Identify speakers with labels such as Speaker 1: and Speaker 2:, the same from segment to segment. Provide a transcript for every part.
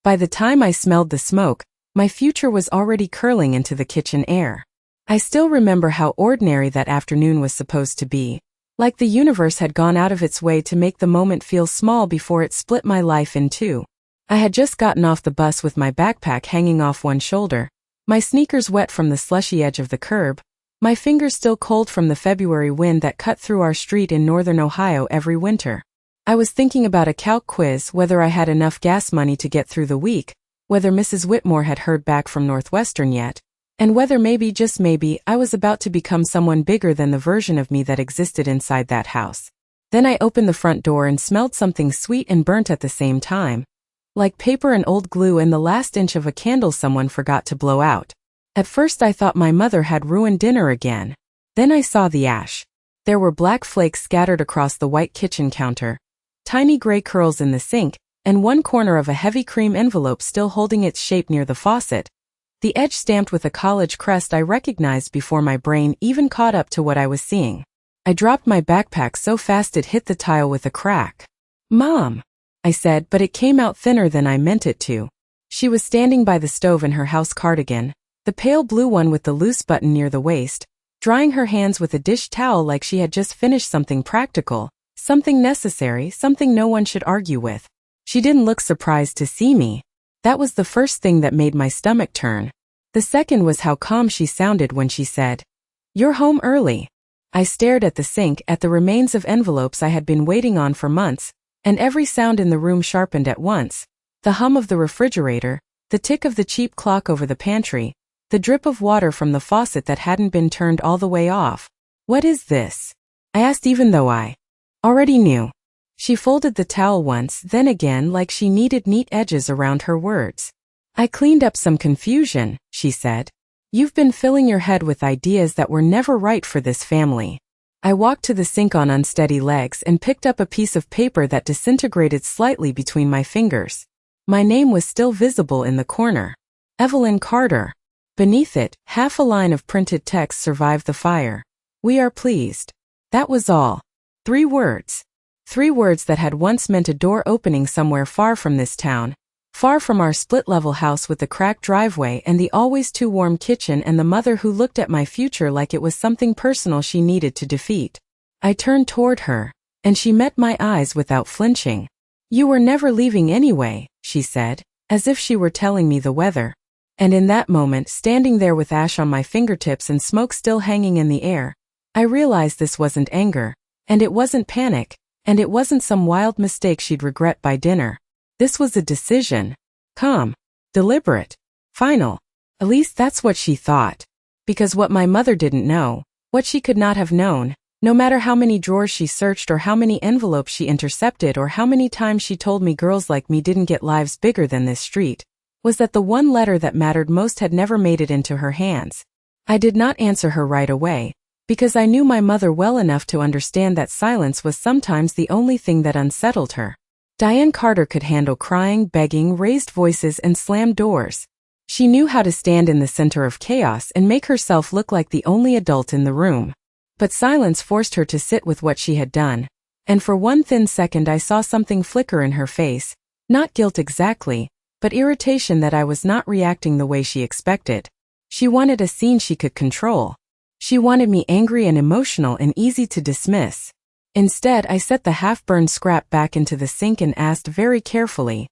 Speaker 1: By the time I smelled the smoke, my future was already curling into the kitchen air. I still remember how ordinary that afternoon was supposed to be, like the universe had gone out of its way to make the moment feel small before it split my life in two. I had just gotten off the bus with my backpack hanging off one shoulder, my sneakers wet from the slushy edge of the curb, my fingers still cold from the February wind that cut through our street in northern Ohio every winter. I was thinking about a calc quiz, whether I had enough gas money to get through the week, whether Mrs. Whitmore had heard back from Northwestern yet, and whether maybe, just maybe, I was about to become someone bigger than the version of me that existed inside that house. Then I opened the front door and smelled something sweet and burnt at the same time, like paper and old glue and the last inch of a candle someone forgot to blow out. At first I thought my mother had ruined dinner again. Then I saw the ash. There were black flakes scattered across the white kitchen counter, tiny gray curls in the sink, and one corner of a heavy cream envelope still holding its shape near the faucet, the edge stamped with a college crest I recognized before my brain even caught up to what I was seeing. I dropped my backpack so fast it hit the tile with a crack. "Mom," I said, but it came out thinner than I meant it to. She was standing by the stove in her house cardigan, the pale blue one with the loose button near the waist, drying her hands with a dish towel like she had just finished something practical, something necessary, something no one should argue with. She didn't look surprised to see me. That was the first thing that made my stomach turn. The second was how calm she sounded when she said, "You're home early." I stared at the sink, at the remains of envelopes I had been waiting on for months, and every sound in the room sharpened at once. The hum of the refrigerator, the tick of the cheap clock over the pantry, the drip of water from the faucet that hadn't been turned all the way off. "What is this?" I asked, even though I already knew. She folded the towel once, then again, like she needed neat edges around her words. "I cleaned up some confusion," she said. "You've been filling your head with ideas that were never right for this family." I walked to the sink on unsteady legs and picked up a piece of paper that disintegrated slightly between my fingers. My name was still visible in the corner. Evelyn Carter. Beneath it, half a line of printed text survived the fire. "We are pleased." That was all. 3 words. 3 words that had once meant a door opening somewhere far from this town, far from our split-level house with the cracked driveway and the always-too-warm kitchen and the mother who looked at my future like it was something personal she needed to defeat. I turned toward her, and she met my eyes without flinching. "You were never leaving anyway," she said, as if she were telling me the weather. And in that moment, standing there with ash on my fingertips and smoke still hanging in the air, I realized this wasn't anger, and it wasn't panic, and it wasn't some wild mistake she'd regret by dinner. This was a decision. Calm, deliberate, final. At least that's what she thought. Because what my mother didn't know, what she could not have known, no matter how many drawers she searched or how many envelopes she intercepted or how many times she told me girls like me didn't get lives bigger than this street, was that the one letter that mattered most had never made it into her hands. I did not answer her right away, because I knew my mother well enough to understand that silence was sometimes the only thing that unsettled her. Diane Carter could handle crying, begging, raised voices, and slammed doors. She knew how to stand in the center of chaos and make herself look like the only adult in the room. But silence forced her to sit with what she had done, and for one thin second I saw something flicker in her face, not guilt exactly, but irritation that I was not reacting the way she expected. She wanted a scene she could control. She wanted me angry and emotional and easy to dismiss. Instead, I set the half-burned scrap back into the sink and asked very carefully,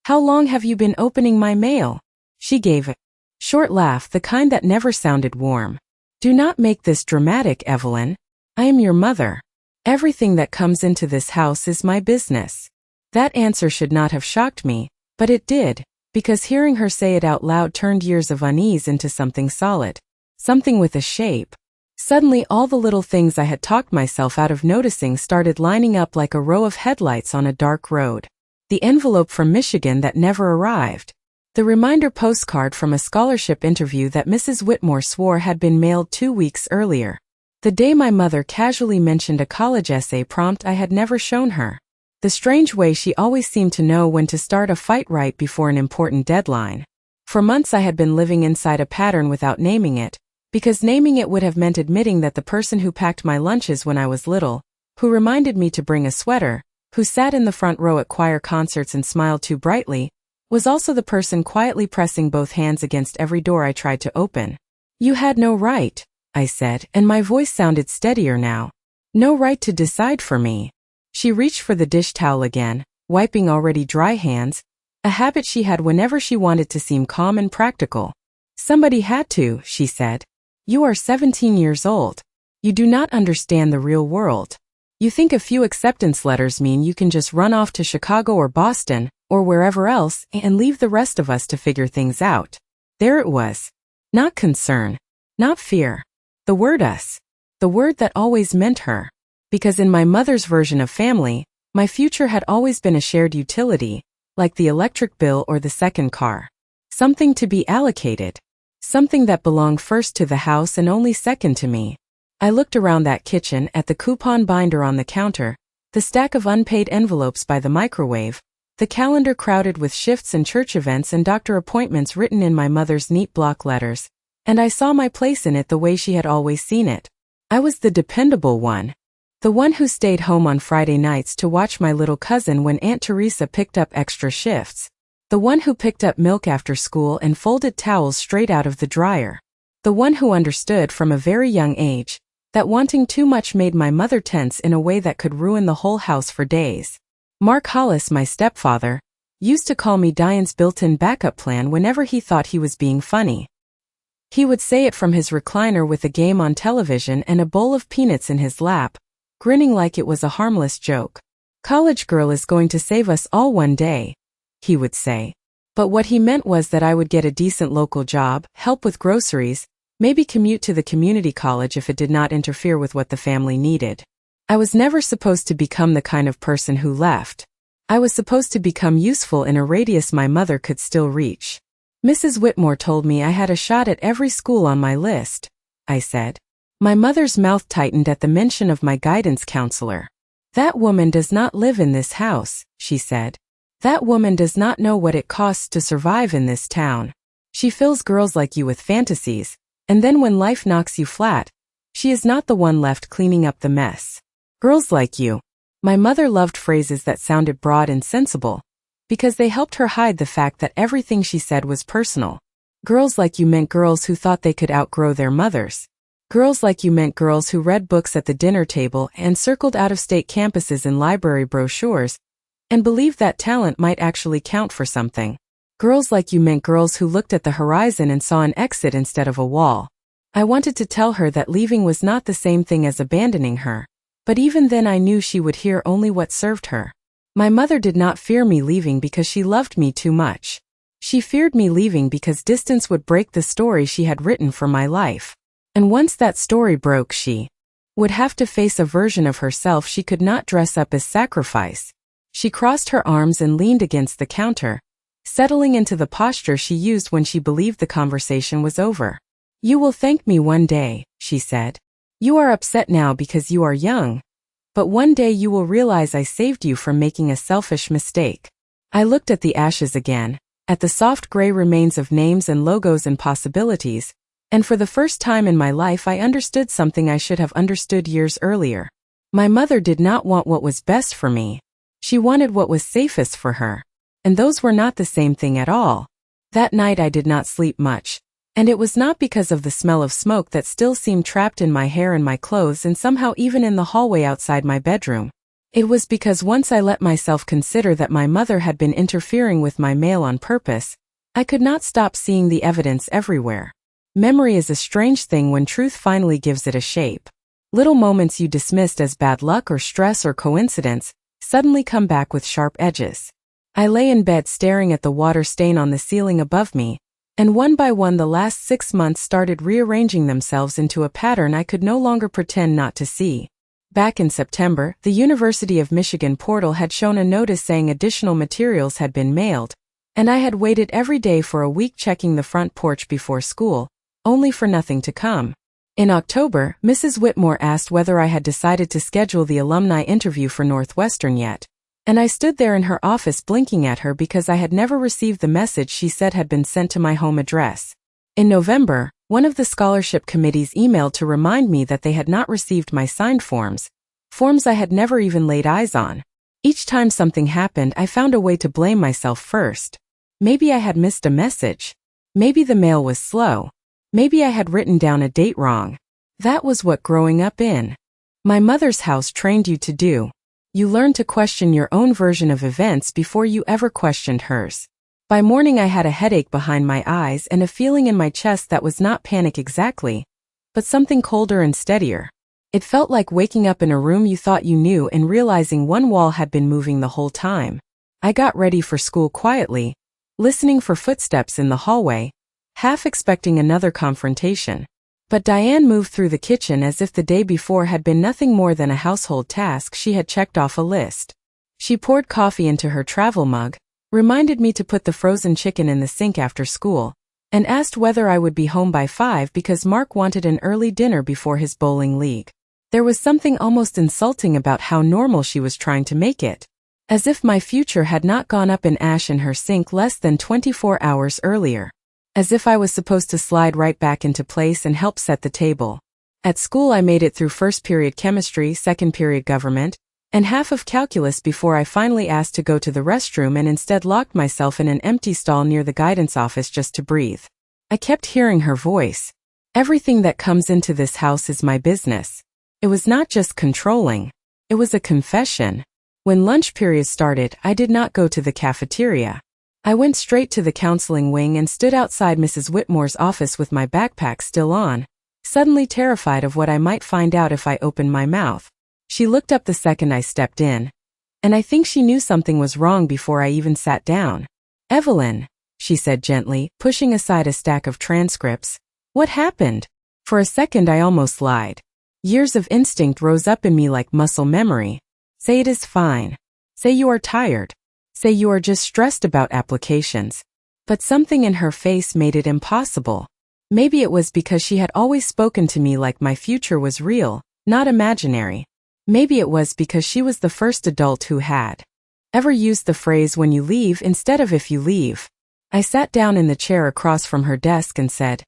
Speaker 1: "How long have you been opening my mail?" She gave a short laugh, the kind that never sounded warm. "Do not make this dramatic, Evelyn. I am your mother. Everything that comes into this house is my business." That answer should not have shocked me, but it did, because hearing her say it out loud turned years of unease into something solid. Something with a shape. Suddenly all the little things I had talked myself out of noticing started lining up like a row of headlights on a dark road. The envelope from Michigan that never arrived. The reminder postcard from a scholarship interview that Mrs. Whitmore swore had been mailed 2 weeks earlier. The day my mother casually mentioned a college essay prompt I had never shown her. The strange way she always seemed to know when to start a fight right before an important deadline. For months I had been living inside a pattern without naming it, because naming it would have meant admitting that the person who packed my lunches when I was little, who reminded me to bring a sweater, who sat in the front row at choir concerts and smiled too brightly, was also the person quietly pressing both hands against every door I tried to open. You had no right, I said, and my voice sounded steadier now. No right to decide for me. She reached for the dish towel again, wiping already dry hands, a habit she had whenever she wanted to seem calm and practical. Somebody had to, she said. You are 17 years old. You do not understand the real world. You think a few acceptance letters mean you can just run off to Chicago or Boston, or wherever else, and leave the rest of us to figure things out. There it was. Not concern. Not fear. The word us. The word that always meant her. Because in my mother's version of family, my future had always been a shared utility, like the electric bill or the second car. Something to be allocated. Something that belonged first to the house and only second to me. I looked around that kitchen at the coupon binder on the counter, the stack of unpaid envelopes by the microwave, the calendar crowded with shifts and church events and doctor appointments written in my mother's neat block letters, and I saw my place in it the way she had always seen it. I was the dependable one. The one who stayed home on Friday nights to watch my little cousin when Aunt Teresa picked up extra shifts. The one who picked up milk after school and folded towels straight out of the dryer. The one who understood from a very young age that wanting too much made my mother tense in a way that could ruin the whole house for days. Mark Hollis, my stepfather, used to call me Diane's built-in backup plan whenever he thought he was being funny. He would say it from his recliner with a game on television and a bowl of peanuts in his lap, grinning like it was a harmless joke. College girl is going to save us all one day, he would say. But what he meant was that I would get a decent local job, help with groceries, maybe commute to the community college if it did not interfere with what the family needed. I was never supposed to become the kind of person who left. I was supposed to become useful in a radius my mother could still reach. Mrs. Whitmore told me I had a shot at every school on my list, I said. My mother's mouth tightened at the mention of my guidance counselor. That woman does not live in this house, she said. That woman does not know what it costs to survive in this town. She fills girls like you with fantasies, and then when life knocks you flat, she is not the one left cleaning up the mess. Girls like you. My mother loved phrases that sounded broad and sensible, because they helped her hide the fact that everything she said was personal. Girls like you meant girls who thought they could outgrow their mothers. Girls like you meant girls who read books at the dinner table and circled out-of-state campuses in library brochures, and believed that talent might actually count for something. Girls like you meant girls who looked at the horizon and saw an exit instead of a wall. I wanted to tell her that leaving was not the same thing as abandoning her, but even then I knew she would hear only what served her. My mother did not fear me leaving because she loved me too much. She feared me leaving because distance would break the story she had written for my life. And once that story broke, she would have to face a version of herself she could not dress up as sacrifice. She crossed her arms and leaned against the counter, settling into the posture she used when she believed the conversation was over. You will thank me one day, she said. You are upset now because you are young, but one day you will realize I saved you from making a selfish mistake. I looked at the ashes again, at the soft gray remains of names and logos and possibilities, and for the first time in my life I understood something I should have understood years earlier. My mother did not want what was best for me. She wanted what was safest for her. And those were not the same thing at all. That night I did not sleep much. And it was not because of the smell of smoke that still seemed trapped in my hair and my clothes and somehow even in the hallway outside my bedroom. It was because once I let myself consider that my mother had been interfering with my mail on purpose, I could not stop seeing the evidence everywhere. Memory is a strange thing when truth finally gives it a shape. Little moments you dismissed as bad luck or stress or coincidence suddenly come back with sharp edges. I lay in bed staring at the water stain on the ceiling above me, and one by one the last 6 months started rearranging themselves into a pattern I could no longer pretend not to see. Back in September, the University of Michigan portal had shown a notice saying additional materials had been mailed, and I had waited every day for a week checking the front porch before school, only for nothing to come. In October, Mrs. Whitmore asked whether I had decided to schedule the alumni interview for Northwestern yet, and I stood there in her office blinking at her because I had never received the message she said had been sent to my home address. In November, one of the scholarship committees emailed to remind me that they had not received my signed forms I had never even laid eyes on. Each time something happened, I found a way to blame myself first. Maybe I had missed a message. Maybe the mail was slow. Maybe I had written down a date wrong. That was what growing up in my mother's house trained you to do. You learned to question your own version of events before you ever questioned hers. By morning I had a headache behind my eyes and a feeling in my chest that was not panic exactly, but something colder and steadier. It felt like waking up in a room you thought you knew and realizing one wall had been moving the whole time. I got ready for school quietly, listening for footsteps in the hallway, half expecting another confrontation. But Diane moved through the kitchen as if the day before had been nothing more than a household task she had checked off a list. She poured coffee into her travel mug, reminded me to put the frozen chicken in the sink after school, and asked whether I would be home by 5 because Mark wanted an early dinner before his bowling league. There was something almost insulting about how normal she was trying to make it, as if my future had not gone up in ash in her sink less than 24 hours earlier. As if I was supposed to slide right back into place and help set the table. At school I made it through first period chemistry, second period government, and half of calculus before I finally asked to go to the restroom and instead locked myself in an empty stall near the guidance office just to breathe. I kept hearing her voice. Everything that comes into this house is my business. It was not just controlling. It was a confession. When lunch period started, I did not go to the cafeteria. I went straight to the counseling wing and stood outside Mrs. Whitmore's office with my backpack still on, suddenly terrified of what I might find out if I opened my mouth. She looked up the second I stepped in, and I think she knew something was wrong before I even sat down. "Evelyn," she said gently, pushing aside a stack of transcripts. "What happened?" For a second I almost lied. Years of instinct rose up in me like muscle memory. Say it is fine. Say you are tired. Say you are just stressed about applications. But something in her face made it impossible. Maybe it was because she had always spoken to me like my future was real, not imaginary. Maybe it was because she was the first adult who had ever used the phrase "when you leave" instead of "if you leave." I sat down in the chair across from her desk and said,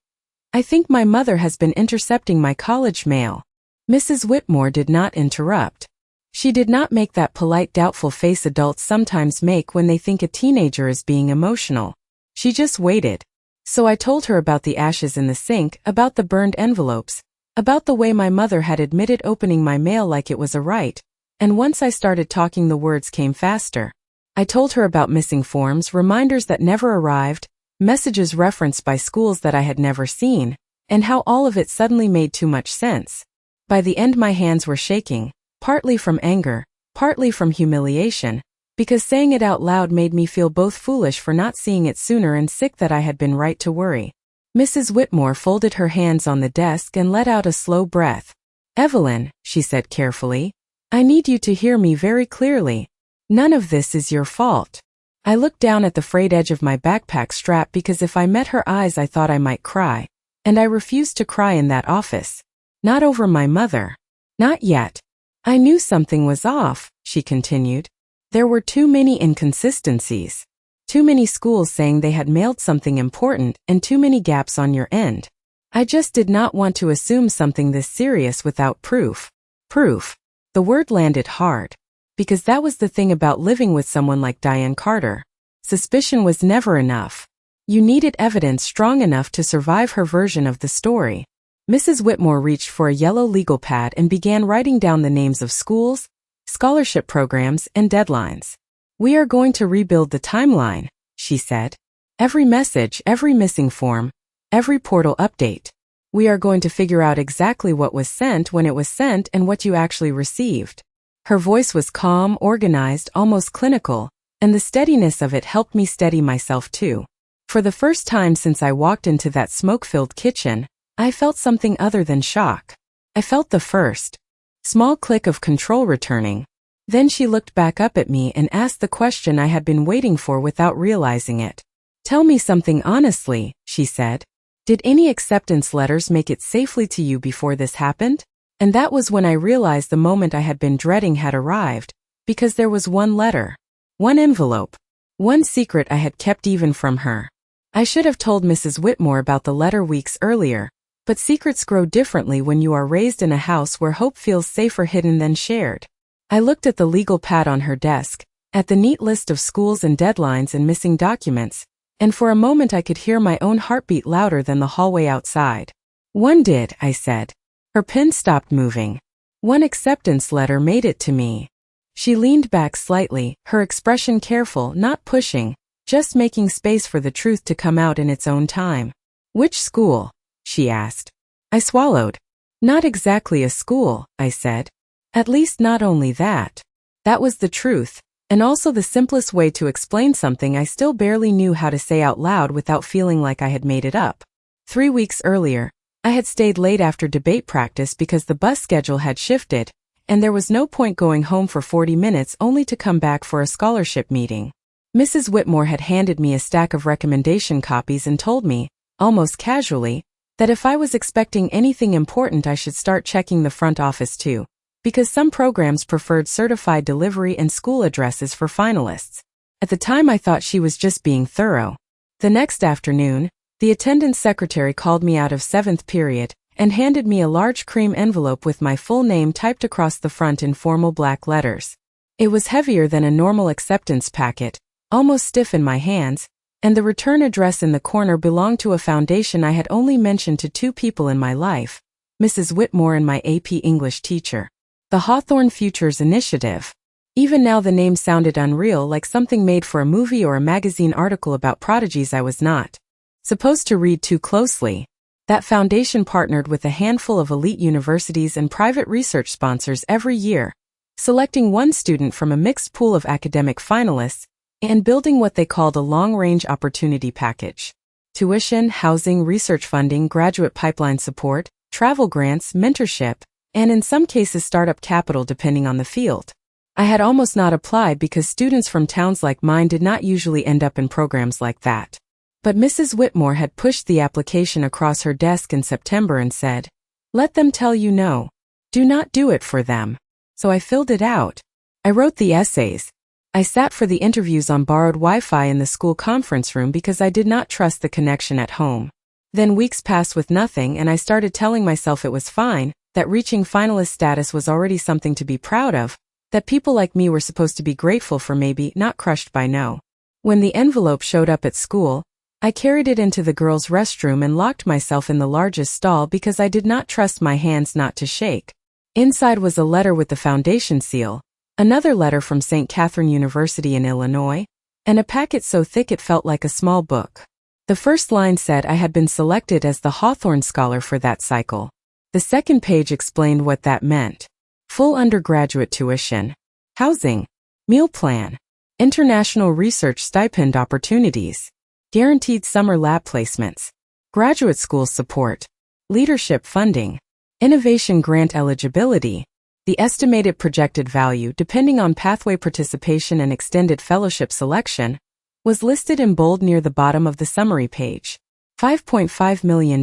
Speaker 1: "I think my mother has been intercepting my college mail." Mrs. Whitmore did not interrupt. She did not make that polite, doubtful face adults sometimes make when they think a teenager is being emotional. She just waited. So I told her about the ashes in the sink, about the burned envelopes, about the way my mother had admitted opening my mail like it was a right, and once I started talking the words came faster. I told her about missing forms, reminders that never arrived, messages referenced by schools that I had never seen, and how all of it suddenly made too much sense. By the end my hands were shaking. Partly from anger, partly from humiliation, because saying it out loud made me feel both foolish for not seeing it sooner and sick that I had been right to worry. Mrs. Whitmore folded her hands on the desk and let out a slow breath. "Evelyn," she said carefully, "I need you to hear me very clearly. None of this is your fault." I looked down at the frayed edge of my backpack strap because if I met her eyes I thought I might cry, and I refused to cry in that office. Not over my mother. Not yet. "I knew something was off," she continued. "There were too many inconsistencies. Too many schools saying they had mailed something important and too many gaps on your end. I just did not want to assume something this serious without proof." Proof. The word landed hard. Because that was the thing about living with someone like Diane Carter. Suspicion was never enough. You needed evidence strong enough to survive her version of the story. Mrs. Whitmore reached for a yellow legal pad and began writing down the names of schools, scholarship programs, and deadlines. "We are going to rebuild the timeline," she said. "Every message, every missing form, every portal update. We are going to figure out exactly what was sent when it was sent and what you actually received." Her voice was calm, organized, almost clinical, and the steadiness of it helped me steady myself too. For the first time since I walked into that smoke-filled kitchen, I felt something other than shock. I felt the first small click of control returning. Then she looked back up at me and asked the question I had been waiting for without realizing it. "Tell me something honestly," she said. "Did any acceptance letters make it safely to you before this happened?" And that was when I realized the moment I had been dreading had arrived, because there was one letter, one envelope, one secret I had kept even from her. I should have told Mrs. Whitmore about the letter weeks earlier, but secrets grow differently when you are raised in a house where hope feels safer hidden than shared. I looked at the legal pad on her desk, at the neat list of schools and deadlines and missing documents, and for a moment I could hear my own heartbeat louder than the hallway outside. "One did," I said. Her pen stopped moving. "One acceptance letter made it to me." She leaned back slightly, her expression careful, not pushing, just making space for the truth to come out in its own time. "Which school?" she asked. I swallowed. "Not exactly a school," I said. "At least not only that." That was the truth, and also the simplest way to explain something I still barely knew how to say out loud without feeling like I had made it up. 3 weeks earlier, I had stayed late after debate practice because the bus schedule had shifted, and there was no point going home for 40 minutes only to come back for a scholarship meeting. Mrs. Whitmore had handed me a stack of recommendation copies and told me, almost casually, that if I was expecting anything important I should start checking the front office too, because some programs preferred certified delivery and school addresses for finalists. At the time I thought she was just being thorough. The next afternoon, the attendance secretary called me out of 7th period and handed me a large cream envelope with my full name typed across the front in formal black letters. It was heavier than a normal acceptance packet, almost stiff in my hands, and the return address in the corner belonged to a foundation I had only mentioned to 2 people in my life, Mrs. Whitmore and my AP English teacher. The Hawthorne Futures Initiative. Even now the name sounded unreal, like something made for a movie or a magazine article about prodigies I was not supposed to read too closely. That foundation partnered with a handful of elite universities and private research sponsors every year, selecting one student from a mixed pool of academic finalists, and building what they called a long-range opportunity package. Tuition, housing, research funding, graduate pipeline support, travel grants, mentorship, and in some cases startup capital depending on the field. I had almost not applied because students from towns like mine did not usually end up in programs like that. But Mrs. Whitmore had pushed the application across her desk in September and said, "Let them tell you no. Do not do it for them." So I filled it out. I wrote the essays. I sat for the interviews on borrowed Wi-Fi in the school conference room because I did not trust the connection at home. Then weeks passed with nothing and I started telling myself it was fine, that reaching finalist status was already something to be proud of, that people like me were supposed to be grateful for, maybe not crushed by no. When the envelope showed up at school, I carried it into the girls' restroom and locked myself in the largest stall because I did not trust my hands not to shake. Inside was a letter with the foundation seal, another letter from St. Catherine University in Illinois, and a packet so thick it felt like a small book. The first line said I had been selected as the Hawthorne Scholar for that cycle. The second page explained what that meant. Full undergraduate tuition, housing, meal plan, international research stipend opportunities, guaranteed summer lab placements, graduate school support, leadership funding, innovation grant eligibility. The estimated projected value, depending on pathway participation and extended fellowship selection, was listed in bold near the bottom of the summary page. $5.5 million.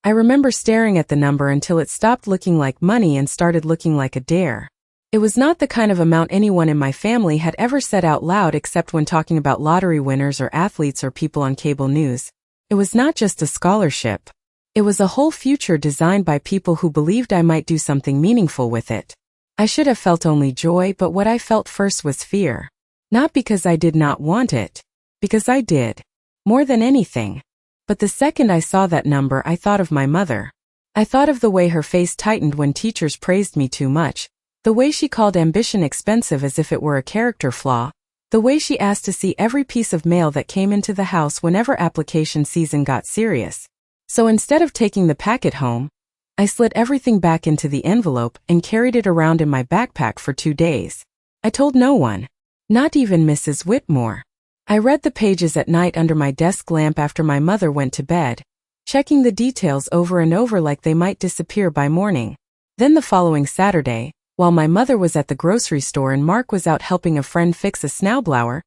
Speaker 1: I remember staring at the number until it stopped looking like money and started looking like a dare. It was not the kind of amount anyone in my family had ever said out loud except when talking about lottery winners or athletes or people on cable news. It was not just a scholarship. It was a whole future designed by people who believed I might do something meaningful with it. I should have felt only joy, but what I felt first was fear. Not because I did not want it. Because I did. More than anything. But the second I saw that number, I thought of my mother. I thought of the way her face tightened when teachers praised me too much, the way she called ambition expensive as if it were a character flaw, the way she asked to see every piece of mail that came into the house whenever application season got serious. So instead of taking the packet home, I slid everything back into the envelope and carried it around in my backpack for 2 days. I told no one, not even Mrs. Whitmore. I read the pages at night under my desk lamp after my mother went to bed, checking the details over and over like they might disappear by morning. Then the following Saturday, while my mother was at the grocery store and Mark was out helping a friend fix a snowblower,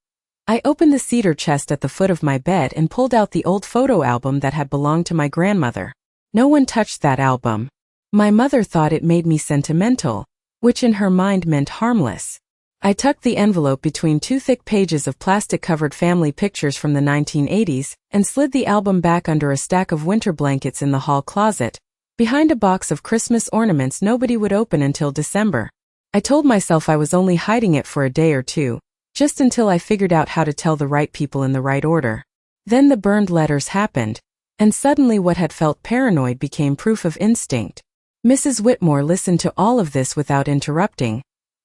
Speaker 1: I opened the cedar chest at the foot of my bed and pulled out the old photo album that had belonged to my grandmother. No one touched that album. My mother thought it made me sentimental, which in her mind meant harmless. I tucked the envelope between 2 thick pages of plastic-covered family pictures from the 1980s and slid the album back under a stack of winter blankets in the hall closet, behind a box of Christmas ornaments nobody would open until December. I told myself I was only hiding it for a day or two, just until I figured out how to tell the right people in the right order. Then the burned letters happened, and suddenly what had felt paranoid became proof of instinct. Mrs. Whitmore listened to all of this without interrupting,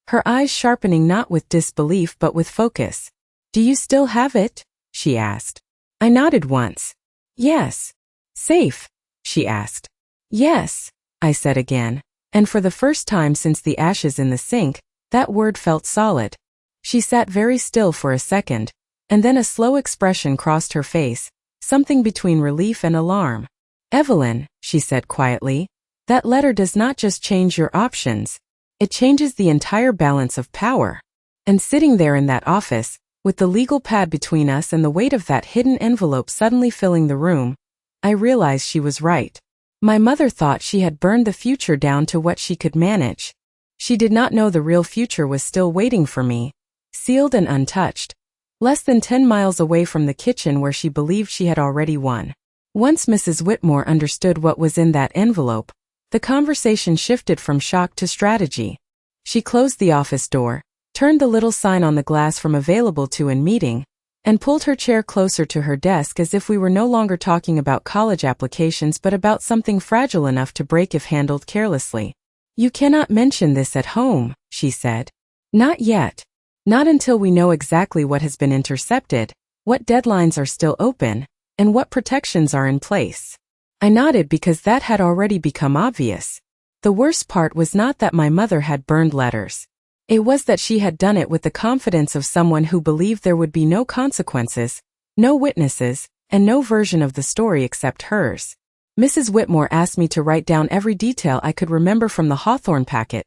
Speaker 1: her eyes sharpening not with disbelief but with focus. "Do you still have it?" she asked. I nodded once. "Yes." "Safe?" she asked. "Yes," I said again, and for the first time since the ashes in the sink, that word felt solid. She sat very still for a second, and then a slow expression crossed her face, something between relief and alarm. "Evelyn," she said quietly, "that letter does not just change your options, it changes the entire balance of power." And sitting there in that office, with the legal pad between us and the weight of that hidden envelope suddenly filling the room, I realized she was right. My mother thought she had burned the future down to what she could manage. She did not know the real future was still waiting for me, sealed and untouched, less than 10 miles away from the kitchen where she believed she had already won. Once Mrs. Whitmore understood what was in that envelope, the conversation shifted from shock to strategy. She closed the office door, turned the little sign on the glass from available to in meeting, and pulled her chair closer to her desk as if we were no longer talking about college applications but about something fragile enough to break if handled carelessly. "You cannot mention this at home," she said. "Not yet. Not until we know exactly what has been intercepted, what deadlines are still open, and what protections are in place." I nodded because that had already become obvious. The worst part was not that my mother had burned letters. It was that she had done it with the confidence of someone who believed there would be no consequences, no witnesses, and no version of the story except hers. Mrs. Whitmore asked me to write down every detail I could remember from the Hawthorne packet,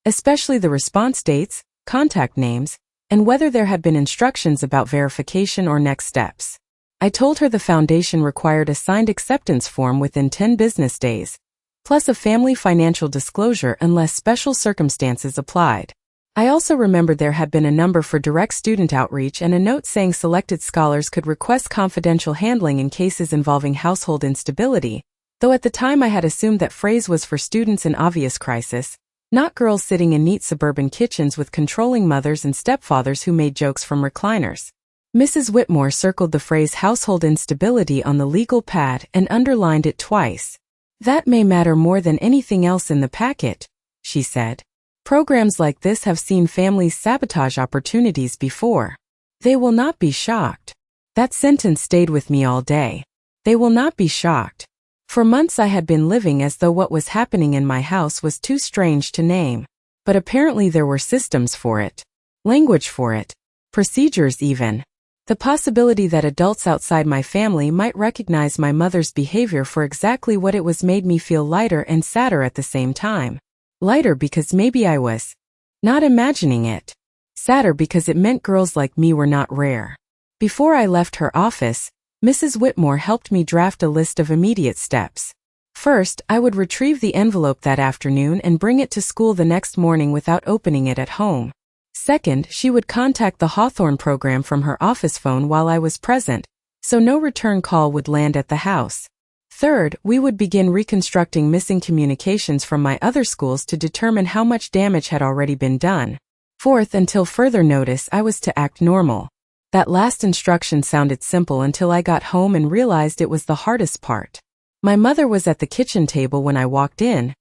Speaker 1: especially the response dates, contact names, and whether there had been instructions about verification or next steps. I told her the foundation required a signed acceptance form within 10 business days, plus a family financial disclosure unless special circumstances applied. I also remembered there had been a number for direct student outreach and a note saying selected scholars could request confidential handling in cases involving household instability, though at the time I had assumed that phrase was for students in obvious crisis, not girls sitting in neat suburban kitchens with controlling mothers and stepfathers who made jokes from recliners. Mrs. Whitmore circled the phrase household instability on the legal pad and underlined it twice. "That may matter more than anything else in the packet," she said. "Programs like this have seen families sabotage opportunities before. They will not be shocked." That sentence stayed with me all day. They will not be shocked. For months I had been living as though what was happening in my house was too strange to name. But apparently there were systems for it. Language for it. Procedures even. The possibility that adults outside my family might recognize my mother's behavior for exactly what it was made me feel lighter and sadder at the same time. Lighter because maybe I was not imagining it. Sadder because it meant girls like me were not rare. Before I left her office, Mrs. Whitmore helped me draft a list of immediate steps. First, I would retrieve the envelope that afternoon and bring it to school the next morning without opening it at home. Second, she would contact the Hawthorne program from her office phone while I was present, so no return call would land at the house. Third, we would begin reconstructing missing communications from my other schools to determine how much damage had already been done. Fourth, until further notice, I was to act normal. That last instruction sounded simple until I got home and realized it was the hardest part. My mother was at the kitchen table when I walked in,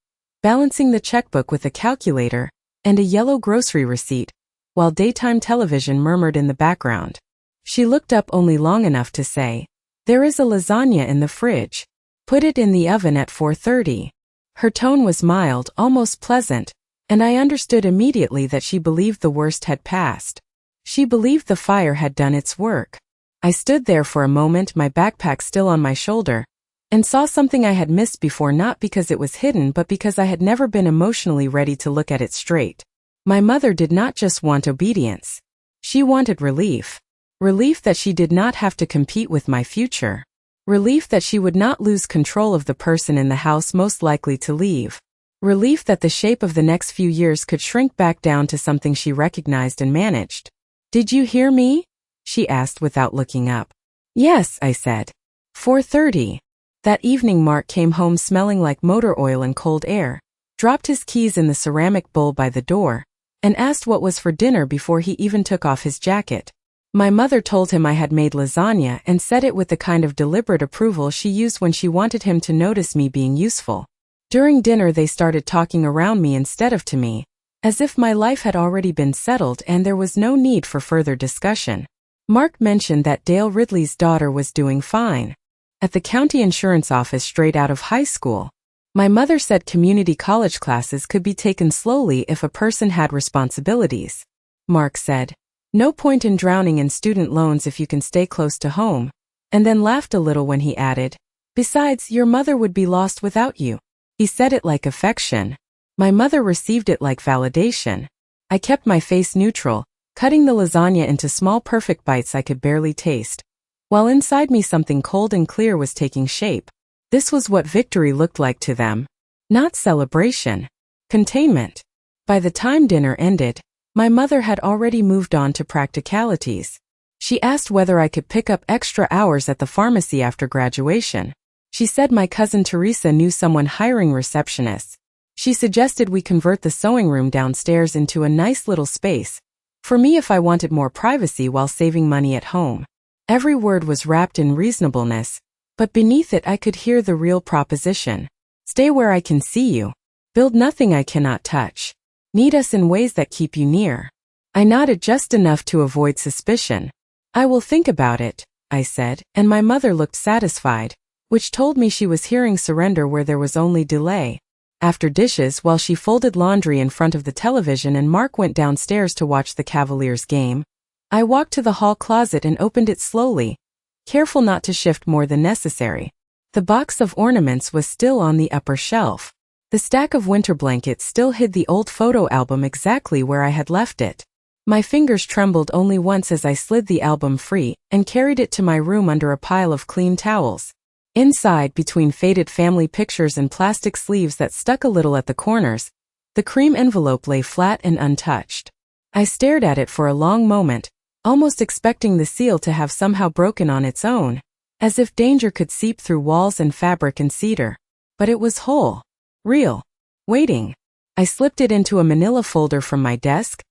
Speaker 1: balancing the checkbook with a calculator and a yellow grocery receipt, while daytime television murmured in the background. She looked up only long enough to say, "There is a lasagna in the fridge. Put it in the oven at 4:30. Her tone was mild, almost pleasant, and I understood immediately that she believed the worst had passed. She believed the fire had done its work. I stood there for a moment, my backpack still on my shoulder, and saw something I had missed before, not because it was hidden but because I had never been emotionally ready to look at it straight. My mother did not just want obedience. She wanted relief. Relief that she did not have to compete with my future. Relief that she would not lose control of the person in the house most likely to leave. Relief that the shape of the next few years could shrink back down to something she recognized and managed. "Did you hear me?" she asked without looking up. "Yes," I said. 4:30. That evening Mark came home smelling like motor oil and cold air, dropped his keys in the ceramic bowl by the door, and asked what was for dinner before he even took off his jacket. My mother told him I had made lasagna and said it with the kind of deliberate approval she used when she wanted him to notice me being useful. During dinner they started talking around me instead of to me, as if my life had already been settled and there was no need for further discussion. Mark mentioned that Dale Ridley's daughter was doing fine at the county insurance office straight out of high school. My mother said community college classes could be taken slowly if a person had responsibilities. Mark said, "No point in drowning in student loans if you can stay close to home," and then laughed a little when he added, "Besides, your mother would be lost without you." He said it like affection. My mother received it like validation. I kept my face neutral, cutting the lasagna into small perfect bites I could barely taste, while inside me something cold and clear was taking shape. This was what victory looked like to them. Not celebration. Containment. By the time dinner ended, my mother had already moved on to practicalities. She asked whether I could pick up extra hours at the pharmacy after graduation. She said my cousin Teresa knew someone hiring receptionists. She suggested we convert the sewing room downstairs into a nice little space for me if I wanted more privacy while saving money at home. Every word was wrapped in reasonableness, but beneath it I could hear the real proposition. Stay where I can see you. Build nothing I cannot touch. Need us in ways that keep you near. I nodded just enough to avoid suspicion. I will think about it, I said, and my mother looked satisfied, which told me she was hearing surrender where there was only delay. After dishes, while she folded laundry in front of the television and Mark went downstairs to watch the Cavaliers game, I walked to the hall closet and opened it slowly, careful not to shift more than necessary. The box of ornaments was still on the upper shelf. The stack of winter blankets still hid the old photo album exactly where I had left it. My fingers trembled only once as I slid the album free and carried it to my room under a pile of clean towels. Inside, between faded family pictures and plastic sleeves that stuck a little at the corners, the cream envelope lay flat and untouched. I stared at it for a long moment, almost expecting the seal to have somehow broken on its own, as if danger could seep through walls and fabric and cedar. But it was whole. Real. Waiting. I slipped it into a manila folder from my desk,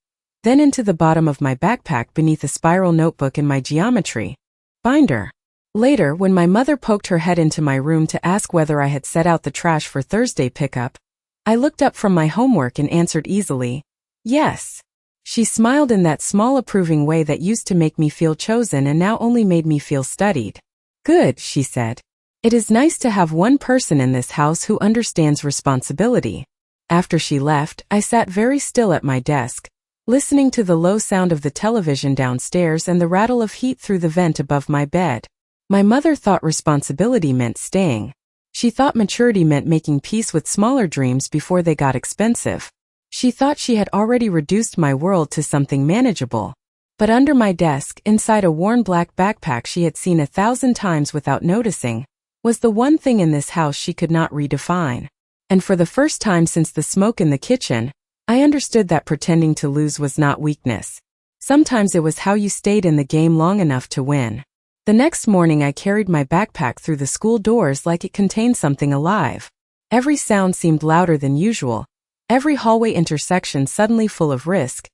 Speaker 1: then into the bottom of my backpack beneath a spiral notebook in my geometry binder. Later, when my mother poked her head into my room to ask whether I had set out the trash for Thursday pickup, I looked up from my homework and answered easily, yes. She smiled in that small approving way that used to make me feel chosen and now only made me feel studied. Good, she said. It is nice to have one person in this house who understands responsibility. After she left, I sat very still at my desk, listening to the low sound of the television downstairs and the rattle of heat through the vent above my bed. My mother thought responsibility meant staying. She thought maturity meant making peace with smaller dreams before they got expensive. She thought she had already reduced my world to something manageable. But under my desk, inside a worn black backpack she had seen 1,000 times without noticing, was the one thing in this house she could not redefine. And for the first time since the smoke in the kitchen, I understood that pretending to lose was not weakness. Sometimes it was how you stayed in the game long enough to win. The next morning I carried my backpack through the school doors like it contained something alive. Every sound seemed louder than usual, every hallway intersection suddenly full of risk,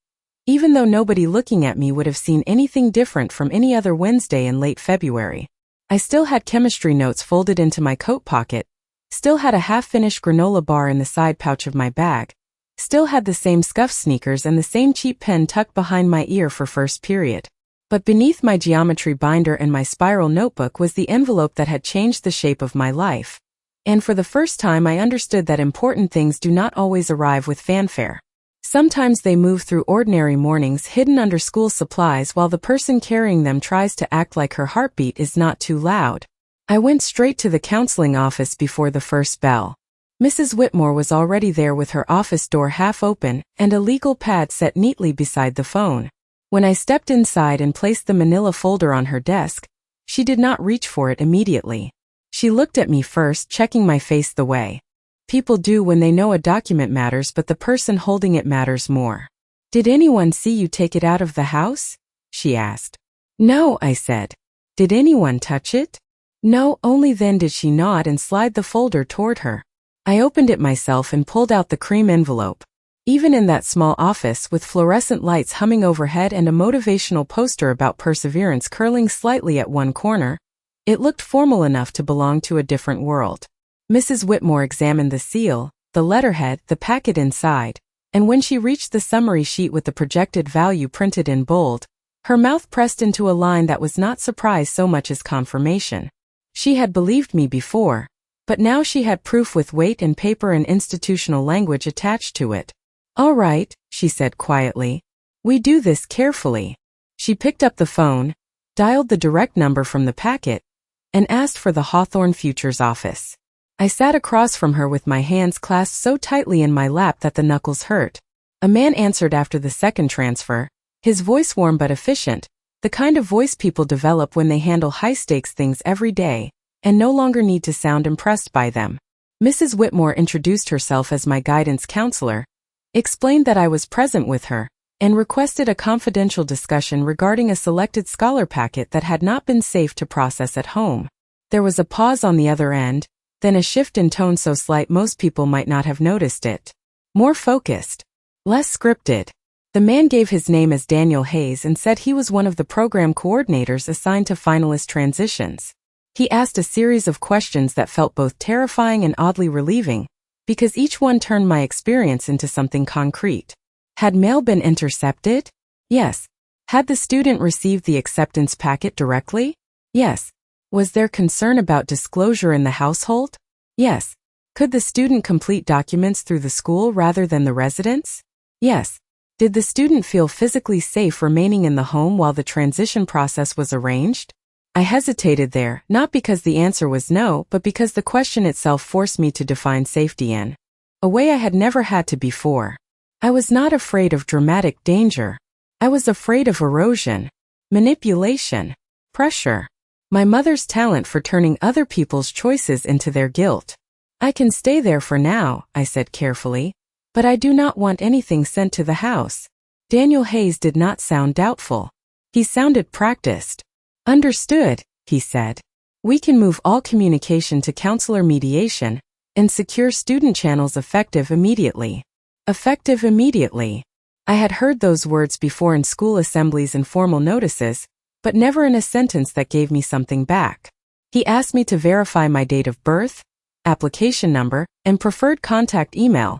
Speaker 1: even though nobody looking at me would have seen anything different from any other Wednesday in late February. I still had chemistry notes folded into my coat pocket, still had a half-finished granola bar in the side pouch of my bag, still had the same scuffed sneakers and the same cheap pen tucked behind my ear for first period. But beneath my geometry binder and my spiral notebook was the envelope that had changed the shape of my life. And for the first time I understood that important things do not always arrive with fanfare. Sometimes they move through ordinary mornings hidden under school supplies while the person carrying them tries to act like her heartbeat is not too loud. I went straight to the counseling office before the first bell. Mrs. Whitmore was already there with her office door half open and a legal pad set neatly beside the phone. When I stepped inside and placed the manila folder on her desk, she did not reach for it immediately. She looked at me first, checking my face the way people do when they know a document matters but the person holding it matters more. "Did anyone see you take it out of the house?" she asked. "No," I said. "Did anyone touch it?" "No." Only then did she nod and slide the folder toward her. I opened it myself and pulled out the cream envelope. Even in that small office with fluorescent lights humming overhead and a motivational poster about perseverance curling slightly at one corner, it looked formal enough to belong to a different world. Mrs. Whitmore examined the seal, the letterhead, the packet inside, and when she reached the summary sheet with the projected value printed in bold, her mouth pressed into a line that was not surprise so much as confirmation. She had believed me before, but now she had proof with weight and paper and institutional language attached to it. "All right," she said quietly. "We do this carefully." She picked up the phone, dialed the direct number from the packet, and asked for the Hawthorne Futures office. I sat across from her with my hands clasped so tightly in my lap that the knuckles hurt. A man answered after the second transfer, his voice warm but efficient, the kind of voice people develop when they handle high-stakes things every day, and no longer need to sound impressed by them. Mrs. Whitmore introduced herself as my guidance counselor, explained that I was present with her, and requested a confidential discussion regarding a selected scholar packet that had not been safe to process at home. There was a pause on the other end, then a shift in tone so slight most people might not have noticed it. More focused. Less scripted. The man gave his name as Daniel Hayes and said he was one of the program coordinators assigned to finalist transitions. He asked a series of questions that felt both terrifying and oddly relieving, because each one turned my experience into something concrete. Had mail been intercepted? Yes. Had the student received the acceptance packet directly? Yes. Was there concern about disclosure in the household? Yes. Could the student complete documents through the school rather than the residence? Yes. Did the student feel physically safe remaining in the home while the transition process was arranged? I hesitated there, not because the answer was no, but because the question itself forced me to define safety in a way I had never had to before. I was not afraid of dramatic danger. I was afraid of erosion, manipulation, pressure. My mother's talent for turning other people's choices into their guilt. "I can stay there for now," I said carefully, "but I do not want anything sent to the house." Daniel Hayes did not sound doubtful. He sounded practiced. "Understood," he said. "We can move all communication to counselor mediation and secure student channels effective immediately." Effective immediately. I had heard those words before in school assemblies and formal notices, but never in a sentence that gave me something back. He asked me to verify my date of birth, application number, and preferred contact email,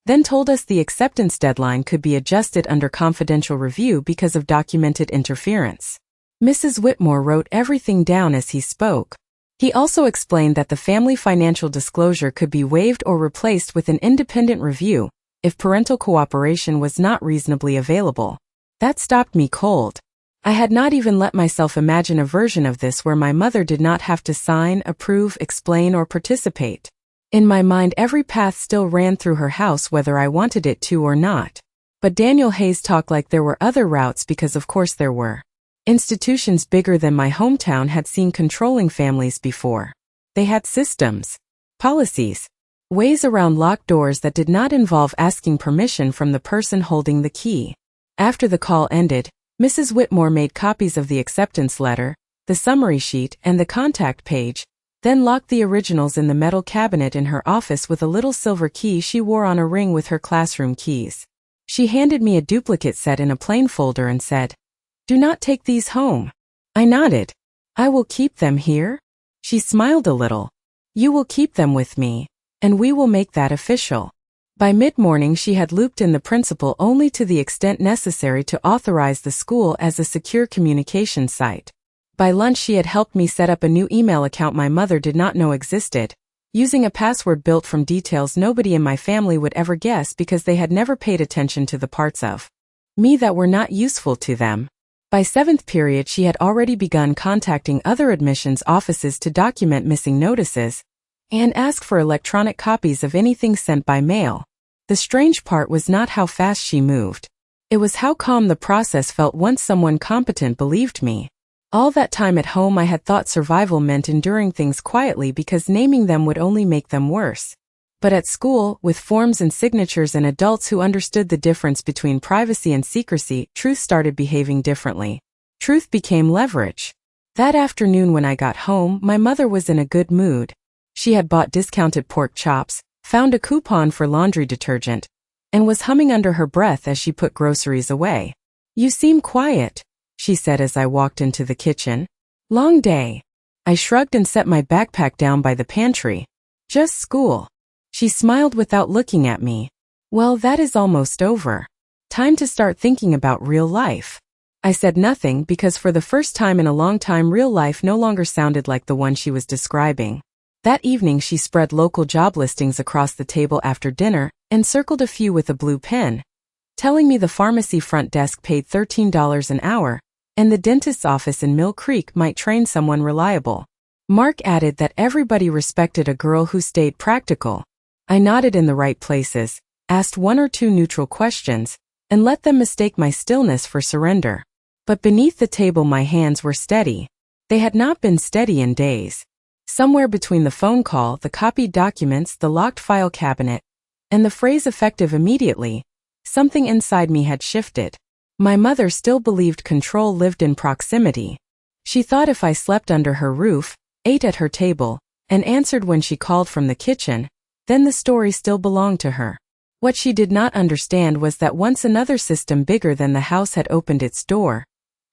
Speaker 1: then told us the acceptance deadline could be adjusted under confidential review because of documented interference. Mrs. Whitmore wrote everything down as he spoke. He also explained that the family financial disclosure could be waived or replaced with an independent review if parental cooperation was not reasonably available. That stopped me cold. I had not even let myself imagine a version of this where my mother did not have to sign, approve, explain, or participate. In my mind, every path still ran through her house whether I wanted it to or not. But Daniel Hayes talked like there were other routes because of course there were. Institutions bigger than my hometown had seen controlling families before. They had systems, policies, ways around locked doors that did not involve asking permission from the person holding the key. After the call ended, Mrs. Whitmore made copies of the acceptance letter, the summary sheet, and the contact page, then locked the originals in the metal cabinet in her office with a little silver key she wore on a ring with her classroom keys. She handed me a duplicate set in a plain folder and said, "Do not take these home." I nodded. "I will keep them here?" She smiled a little. "You will keep them with me, and we will make that official." By mid-morning she had looped in the principal only to the extent necessary to authorize the school as a secure communication site. By lunch she had helped me set up a new email account my mother did not know existed, using a password built from details nobody in my family would ever guess because they had never paid attention to the parts of me that were not useful to them. By 7th period she had already begun contacting other admissions offices to document missing notices and ask for electronic copies of anything sent by mail. The strange part was not how fast she moved. It was how calm the process felt once someone competent believed me. All that time at home I had thought survival meant enduring things quietly because naming them would only make them worse. But at school, with forms and signatures and adults who understood the difference between privacy and secrecy, truth started behaving differently. Truth became leverage. That afternoon when I got home, my mother was in a good mood. She had bought discounted pork chops, found a coupon for laundry detergent, and was humming under her breath as she put groceries away. "You seem quiet," she said as I walked into the kitchen. "Long day." I shrugged and set my backpack down by the pantry. "Just school." She smiled without looking at me. "Well, that is almost over. Time to start thinking about real life." I said nothing because for the first time in a long time real life no longer sounded like the one she was describing. That evening she spread local job listings across the table after dinner and circled a few with a blue pen, telling me the pharmacy front desk paid $13 an hour and the dentist's office in Mill Creek might train someone reliable. Mark added that everybody respected a girl who stayed practical. I nodded in the right places, asked one or two neutral questions, and let them mistake my stillness for surrender. But beneath the table my hands were steady. They had not been steady in days. Somewhere between the phone call, the copied documents, the locked file cabinet, and the phrase effective immediately, something inside me had shifted. My mother still believed control lived in proximity. She thought if I slept under her roof, ate at her table, and answered when she called from the kitchen, then the story still belonged to her. What she did not understand was that once another system bigger than the house had opened its door,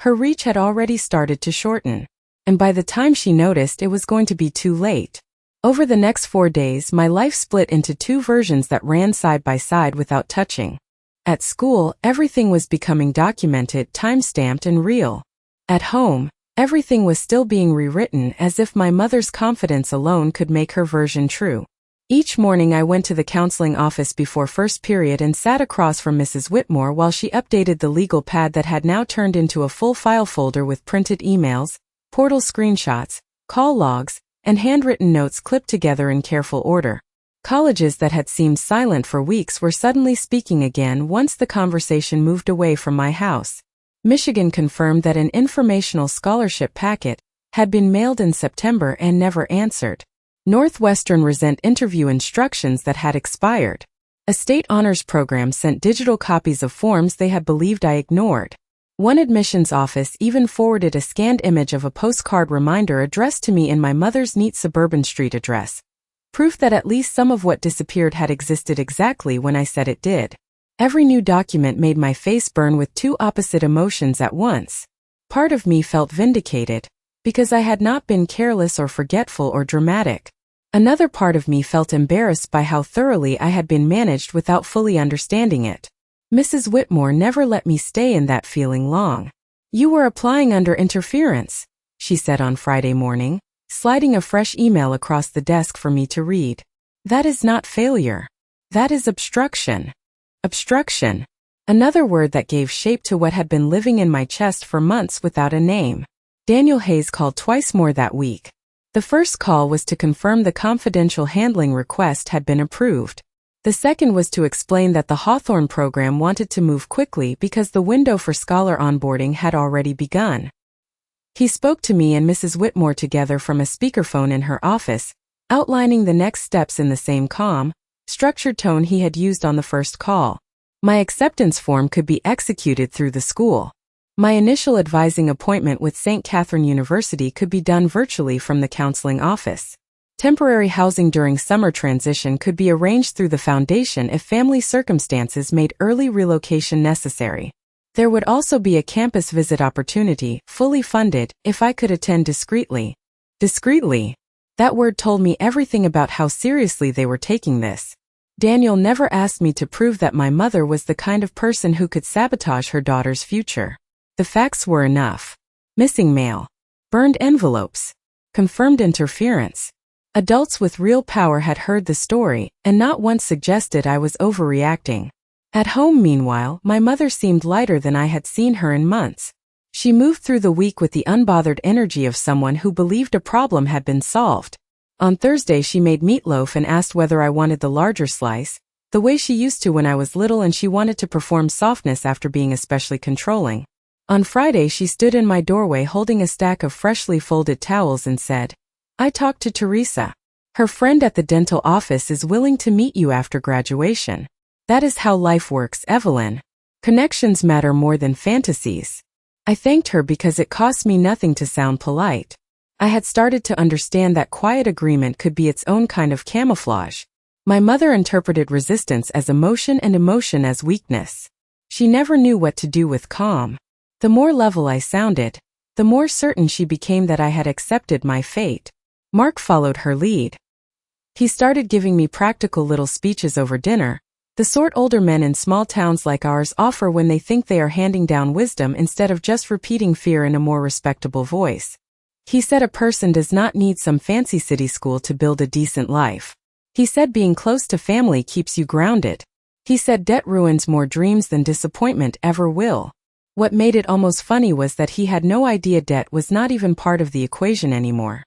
Speaker 1: her reach had already started to shorten. And by the time she noticed, it was going to be too late. Over the next 4 days, my life split into two versions that ran side by side without touching. At school, everything was becoming documented, time-stamped, and real. At home, everything was still being rewritten as if my mother's confidence alone could make her version true. Each morning I went to the counseling office before first period and sat across from Mrs. Whitmore while she updated the legal pad that had now turned into a full file folder with printed emails, portal screenshots, call logs, and handwritten notes clipped together in careful order. Colleges that had seemed silent for weeks were suddenly speaking again once the conversation moved away from my house. Michigan confirmed that an informational scholarship packet had been mailed in September and never answered. Northwestern resent interview instructions that had expired. A state honors program sent digital copies of forms they had believed I ignored. One admissions office even forwarded a scanned image of a postcard reminder addressed to me in my mother's neat suburban street address. Proof that at least some of what disappeared had existed exactly when I said it did. Every new document made my face burn with two opposite emotions at once. Part of me felt vindicated, because I had not been careless or forgetful or dramatic. Another part of me felt embarrassed by how thoroughly I had been managed without fully understanding it. Mrs. Whitmore never let me stay in that feeling long. "You were applying under interference," she said on Friday morning, sliding a fresh email across the desk for me to read. "That is not failure. That is obstruction." Obstruction. Another word that gave shape to what had been living in my chest for months without a name. Daniel Hayes called twice more that week. The first call was to confirm the confidential handling request had been approved. The second was to explain that the Hawthorne program wanted to move quickly because the window for scholar onboarding had already begun. He spoke to me and Mrs. Whitmore together from a speakerphone in her office, outlining the next steps in the same calm, structured tone he had used on the first call. My acceptance form could be executed through the school. My initial advising appointment with St. Catherine University could be done virtually from the counseling office. Temporary housing during summer transition could be arranged through the foundation if family circumstances made early relocation necessary. There would also be a campus visit opportunity, fully funded, if I could attend discreetly. Discreetly. That word told me everything about how seriously they were taking this. Daniel never asked me to prove that my mother was the kind of person who could sabotage her daughter's future. The facts were enough. Missing mail. Burned envelopes. Confirmed interference. Adults with real power had heard the story, and not once suggested I was overreacting. At home, meanwhile, my mother seemed lighter than I had seen her in months. She moved through the week with the unbothered energy of someone who believed a problem had been solved. On Thursday she made meatloaf and asked whether I wanted the larger slice, the way she used to when I was little, and she wanted to perform softness after being especially controlling. On Friday she stood in my doorway holding a stack of freshly folded towels and said, "I talked to Teresa. Her friend at the dental office is willing to meet you after graduation. That is how life works, Evelyn. Connections matter more than fantasies." I thanked her because it cost me nothing to sound polite. I had started to understand that quiet agreement could be its own kind of camouflage. My mother interpreted resistance as emotion and emotion as weakness. She never knew what to do with calm. The more level I sounded, the more certain she became that I had accepted my fate. Mark followed her lead. He started giving me practical little speeches over dinner, the sort older men in small towns like ours offer when they think they are handing down wisdom instead of just repeating fear in a more respectable voice. He said a person does not need some fancy city school to build a decent life. He said being close to family keeps you grounded. He said debt ruins more dreams than disappointment ever will. What made it almost funny was that he had no idea debt was not even part of the equation anymore.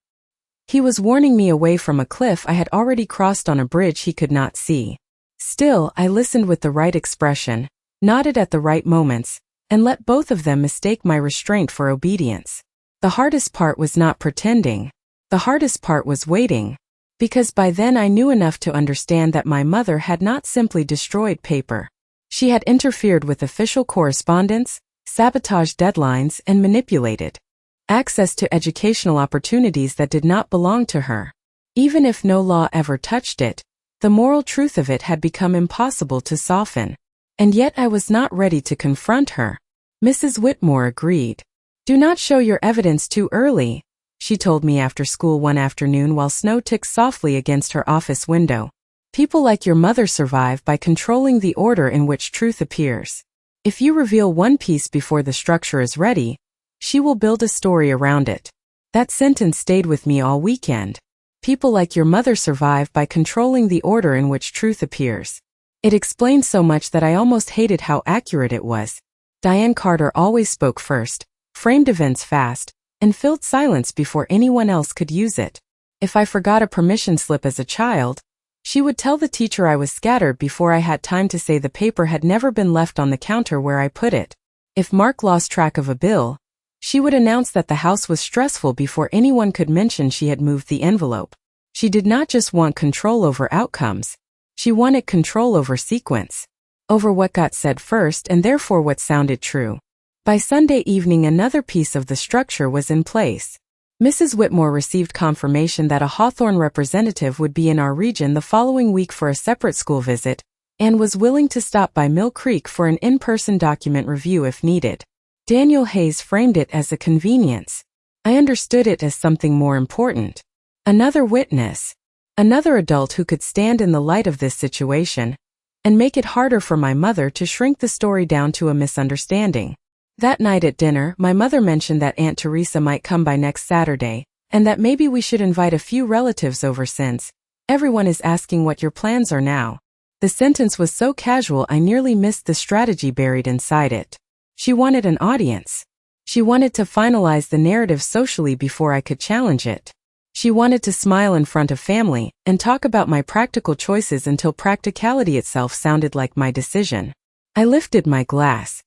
Speaker 1: He was warning me away from a cliff I had already crossed on a bridge he could not see. Still, I listened with the right expression, nodded at the right moments, and let both of them mistake my restraint for obedience. The hardest part was not pretending. The hardest part was waiting. Because by then I knew enough to understand that my mother had not simply destroyed paper. She had interfered with official correspondence, sabotaged deadlines, and manipulated access to educational opportunities that did not belong to her. Even if no law ever touched it, the moral truth of it had become impossible to soften. And yet I was not ready to confront her. Mrs. Whitmore agreed. "Do not show your evidence too early," she told me after school one afternoon while snow ticked softly against her office window. "People like your mother survive by controlling the order in which truth appears. If you reveal one piece before the structure is ready, she will build a story around it." That sentence stayed with me all weekend. People like your mother survive by controlling the order in which truth appears. It explained so much that I almost hated how accurate it was. Diane Carter always spoke first, framed events fast, and filled silence before anyone else could use it. If I forgot a permission slip as a child, she would tell the teacher I was scattered before I had time to say the paper had never been left on the counter where I put it. If Mark lost track of a bill, she would announce that the house was stressful before anyone could mention she had moved the envelope. She did not just want control over outcomes. She wanted control over sequence. Over what got said first and therefore what sounded true. By Sunday evening another piece of the structure was in place. Mrs. Whitmore received confirmation that a Hawthorne representative would be in our region the following week for a separate school visit, and was willing to stop by Mill Creek for an in-person document review if needed. Daniel Hayes framed it as a convenience. I understood it as something more important. Another witness. Another adult who could stand in the light of this situation and make it harder for my mother to shrink the story down to a misunderstanding. That night at dinner, my mother mentioned that Aunt Teresa might come by next Saturday, and that maybe we should invite a few relatives over since everyone is asking what your plans are now. The sentence was so casual I nearly missed the strategy buried inside it. She wanted an audience. She wanted to finalize the narrative socially before I could challenge it. She wanted to smile in front of family and talk about my practical choices until practicality itself sounded like my decision. I lifted my glass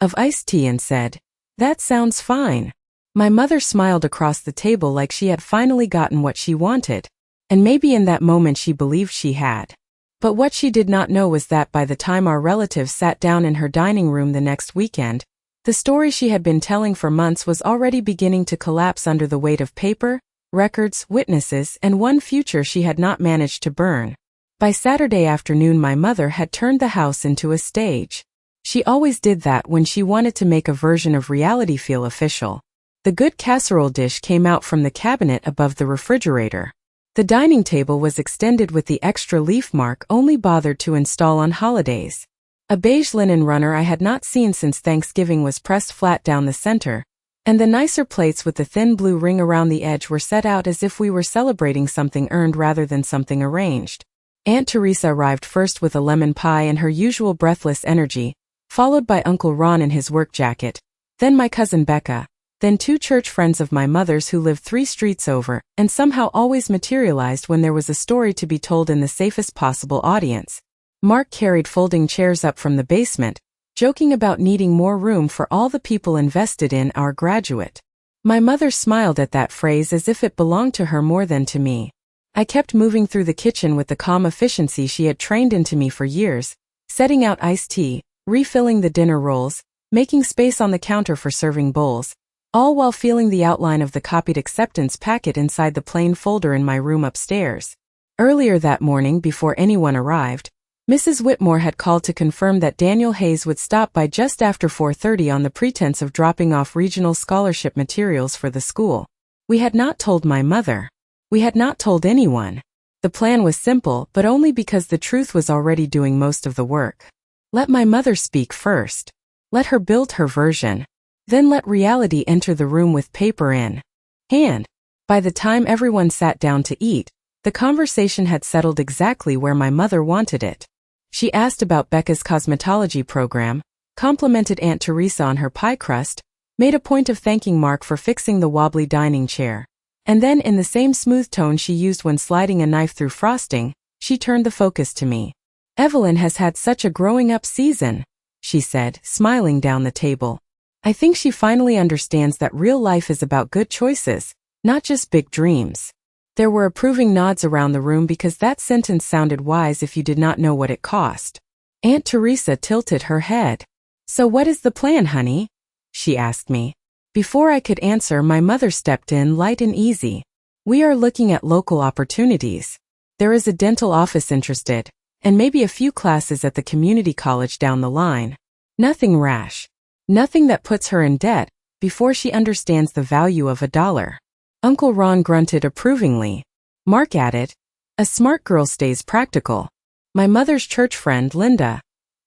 Speaker 1: of iced tea and said, "That sounds fine." My mother smiled across the table like she had finally gotten what she wanted, and maybe in that moment she believed she had. But what she did not know was that by the time our relatives sat down in her dining room the next weekend, the story she had been telling for months was already beginning to collapse under the weight of paper, records, witnesses, and one future she had not managed to burn. By Saturday afternoon my mother had turned the house into a stage. She always did that when she wanted to make a version of reality feel official. The good casserole dish came out from the cabinet above the refrigerator. The dining table was extended with the extra leaf Mark only bothered to install on holidays. A beige linen runner I had not seen since Thanksgiving was pressed flat down the center, and the nicer plates with the thin blue ring around the edge were set out as if we were celebrating something earned rather than something arranged. Aunt Teresa arrived first with a lemon pie and her usual breathless energy, followed by Uncle Ron in his work jacket, then my cousin Becca, then two church friends of my mother's who lived 3 streets over, and somehow always materialized when there was a story to be told in the safest possible audience. Mark carried folding chairs up from the basement, joking about needing more room for all the people invested in our graduate. My mother smiled at that phrase as if it belonged to her more than to me. I kept moving through the kitchen with the calm efficiency she had trained into me for years, setting out iced tea, refilling the dinner rolls, making space on the counter for serving bowls, all while feeling the outline of the copied acceptance packet inside the plain folder in my room upstairs. Earlier that morning, before anyone arrived, Mrs. Whitmore had called to confirm that Daniel Hayes would stop by just after 4:30 on the pretense of dropping off regional scholarship materials for the school. We had not told my mother. We had not told anyone. The plan was simple, but only because the truth was already doing most of the work. Let my mother speak first. Let her build her version. Then let reality enter the room with paper in hand. By the time everyone sat down to eat, the conversation had settled exactly where my mother wanted it. She asked about Becca's cosmetology program, complimented Aunt Teresa on her pie crust, made a point of thanking Mark for fixing the wobbly dining chair, and then in the same smooth tone she used when sliding a knife through frosting, she turned the focus to me. "Evelyn has had such a growing-up season," she said, smiling down the table. "I think she finally understands that real life is about good choices, not just big dreams." There were approving nods around the room because that sentence sounded wise if you did not know what it cost. Aunt Teresa tilted her head. "So what is the plan, honey?" she asked me. Before I could answer, my mother stepped in, light and easy. "We are looking at local opportunities. There is a dental office interested, and maybe a few classes at the community college down the line. Nothing rash. Nothing that puts her in debt before she understands the value of $1. Uncle Ron grunted approvingly. Mark added, "A smart girl stays practical." My mother's church friend, Linda,